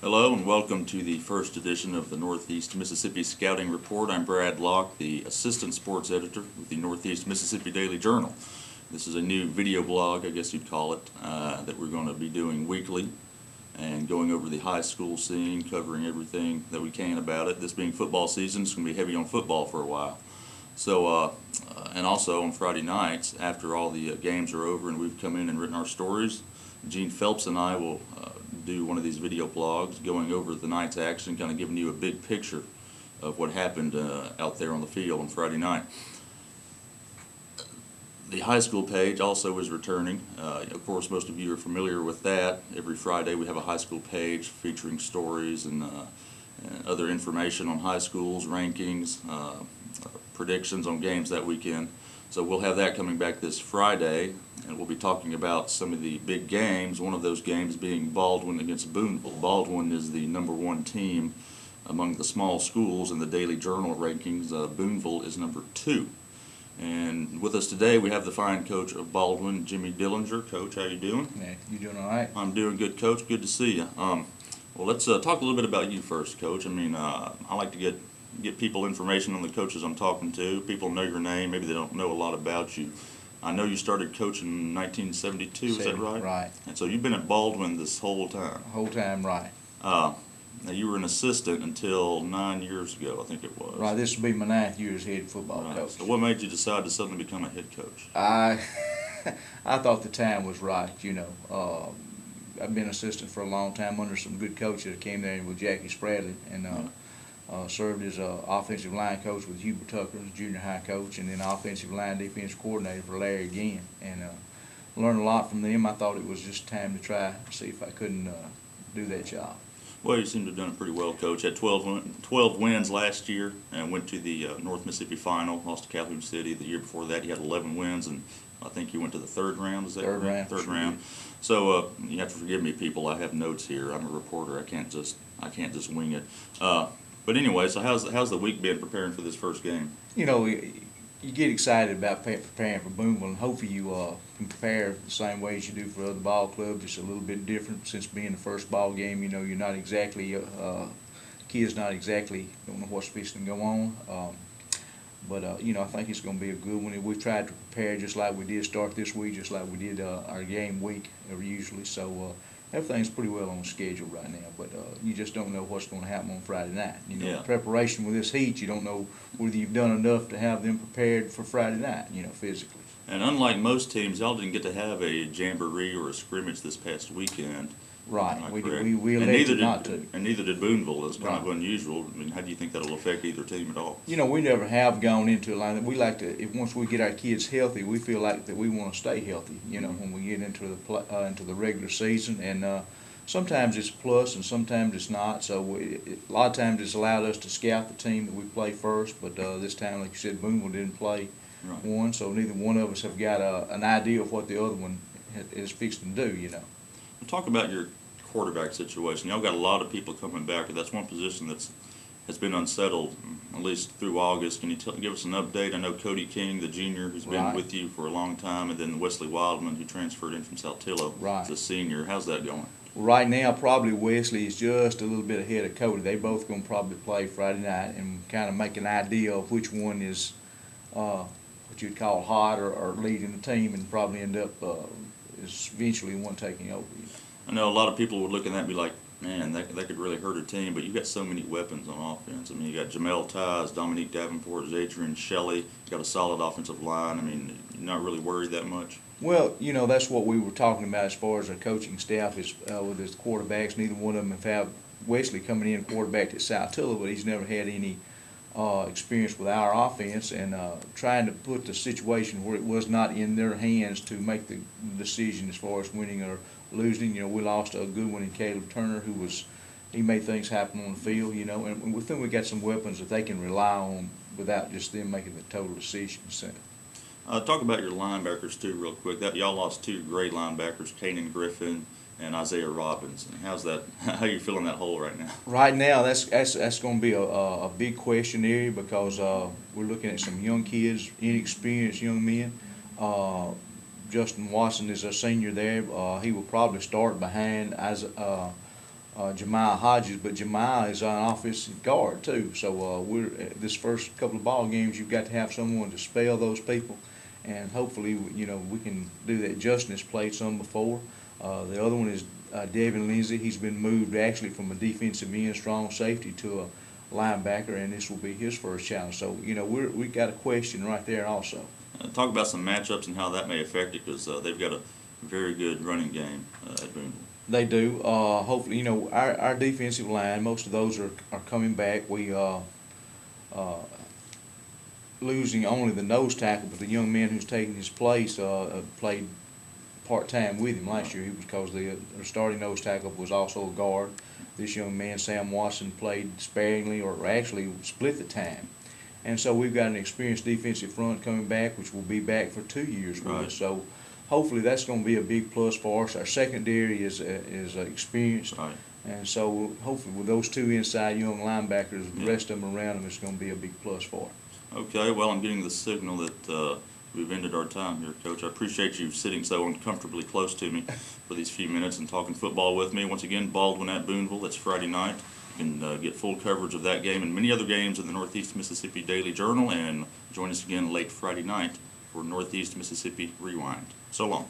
Hello and welcome to the first edition of the Northeast Mississippi Scouting Report. I'm Brad Locke, the Assistant Sports Editor with the Northeast Mississippi Daily Journal. This is a new video blog, I guess you'd call it, that we're going to be doing weekly and going over the high school scene, covering everything that we can about it. This being football season, it's going to be heavy on football for a while. So, and also on Friday nights, after all the games are over and we've come in and written our stories, Gene Phelps and I will do one of these video blogs going over the night's action, kind of giving you a big picture of what happened out there on the field on Friday night. The high school page also is returning. Of course, most of you are familiar with that. Every Friday we have a high school page featuring stories and other information on high schools, rankings, predictions on games that weekend. So we'll have that coming back this Friday, and we'll be talking about some of the big games, one of those games being Baldwin against Boonville. Baldwin is the #1 team among the small schools in the Daily Journal rankings. Boonville is #2. And with us today, we have the fine coach of Baldwin, Jimmy Dillinger. Coach, how you doing? Yeah, you doing all right? I'm doing good, Coach. Good to see you. Well, let's talk a little bit about you first, Coach. I mean, I like to get people information on the coaches I'm talking to. People know your name. Maybe they don't know a lot about you. I know you started coaching in 1972. Is that right? Right. And so you've been at Baldwin this whole time. Whole time, right. Now you were an assistant until 9 years ago, I think it was. Right. This will be my 9th year as head football Right. coach. So what made you decide to suddenly become a head coach? I thought the time was right. You know, I've been assistant for a long time under some good coaches. I came there with Jackie Spradley and served as offensive line coach with Hubert Tucker, as junior high coach, and then offensive line defense coordinator for Larry again. And learned a lot from them. I thought it was just time to try to see if I couldn't do that job. Well, you seem to have done it pretty well, Coach. Had 12 wins last year and went to the North Mississippi Final, lost to Calhoun City. The year before that, you had 11 wins, and I think you went to the third round. Is that Third right? round. Third round. So you have to forgive me, people. I have notes here. I'm a reporter. I can't just wing it. But anyway, so how's the week been preparing for this first game? You know, you get excited about preparing for Boonville, and hopefully you can prepare the same way as you do for other ball clubs. It's a little bit different since being the first ball game. You know, you're not exactly kids don't know what's fixing to go on. But you know, I think it's going to be a good one. We've tried to prepare just like we did start this week, just like we did our game week usually. So everything's pretty well on schedule right now. But you just don't know what's going to happen on Friday night. You know, Yeah. Preparation with this heat, you don't know whether you've done enough to have them prepared for Friday night. You know, physically. And unlike most teams, y'all didn't get to have a jamboree or a scrimmage this past weekend. Right. Am I We correct? elected and neither did, not to. And neither did Boonville. It's kind of Right. unusual. I mean, how do you think that'll affect either team at all? You know, we never have gone into a line that we like to. If once we get our kids healthy, we feel like that we want to stay healthy. You know, when we get into the regular season, and sometimes it's a plus and sometimes it's not. So a lot of times it's allowed us to scout the team that we play first. But this time, like you said, Boonville didn't play Right. one, so neither one of us have got an idea of what the other one is fixing to do. You know. We'll talk about your quarterback situation. Y'all got a lot of people coming back. That's one position has been unsettled at least through August. Can you give us an update? I know Cody King, the junior, who's been Right. with you for a long time, and then Wesley Wildman, who transferred in from Saltillo Right. as a senior. How's that going? Right now, probably Wesley is just a little bit ahead of Cody. They both going to probably play Friday night and kind of make an idea of which one is what you'd call hot or leading the team, and probably end up is eventually one taking over. I know a lot of people would look at that and be like, man, that could really hurt a team, but you've got so many weapons on offense. I mean, you got Jamel Ties, Dominique Davenport, Zadrian Shelley. You got a solid offensive line. I mean, you're not really worried that much. Well, you know, that's what we were talking about as far as our coaching staff is with his quarterbacks. Neither one of them have had Wesley coming in quarterback at Saltillo, but he's never had any experience with our offense, and trying to put the situation where it was not in their hands to make the decision as far as winning or losing. You know, we lost a good one in Caleb Turner, he made things happen on the field, you know, and we think we got some weapons that they can rely on without just them making the total decision. So. Talk about your linebackers too, real quick. Y'all lost two great linebackers, Kanan Griffin and Isaiah Robinson. How's that? How you feeling that hole right now? Right now, that's going to be a big question area because we're looking at some young kids, inexperienced young men. Justin Watson is a senior there. He will probably start behind Jemiah Hodges, but Jemiah is an offensive guard too. So this first couple of ball games, you've got to have someone to spell those people, and hopefully, we can do that. Justin has played some before. The other one is Devin Lindsay. He's been moved actually from a defensive end, strong safety, to a linebacker, and this will be his first challenge. So we got a question right there also. Talk about some matchups and how that may affect it, because they've got a very good running game at Boonville. They do. Hopefully, our defensive line, most of those are coming back. We losing only the nose tackle, but the young man who's taking his place played part-time with him last year. He was, because the starting nose tackle was also a guard. This young man, Sam Watson, played sparingly, or actually split the time. And so we've got an experienced defensive front coming back, which will be back for 2 years with us. So hopefully that's going to be a big plus for us. Our secondary is experienced. Right. And so hopefully with those two inside young linebackers, the rest of them around them, it's going to be a big plus for us. Okay, well, I'm getting the signal that we've ended our time here, Coach. I appreciate you sitting so uncomfortably close to me for these few minutes and talking football with me. Once again, Baldwin at Boonville. That's Friday night. You can get full coverage of that game and many other games in the Northeast Mississippi Daily Journal, and join us again late Friday night for Northeast Mississippi Rewind. So long.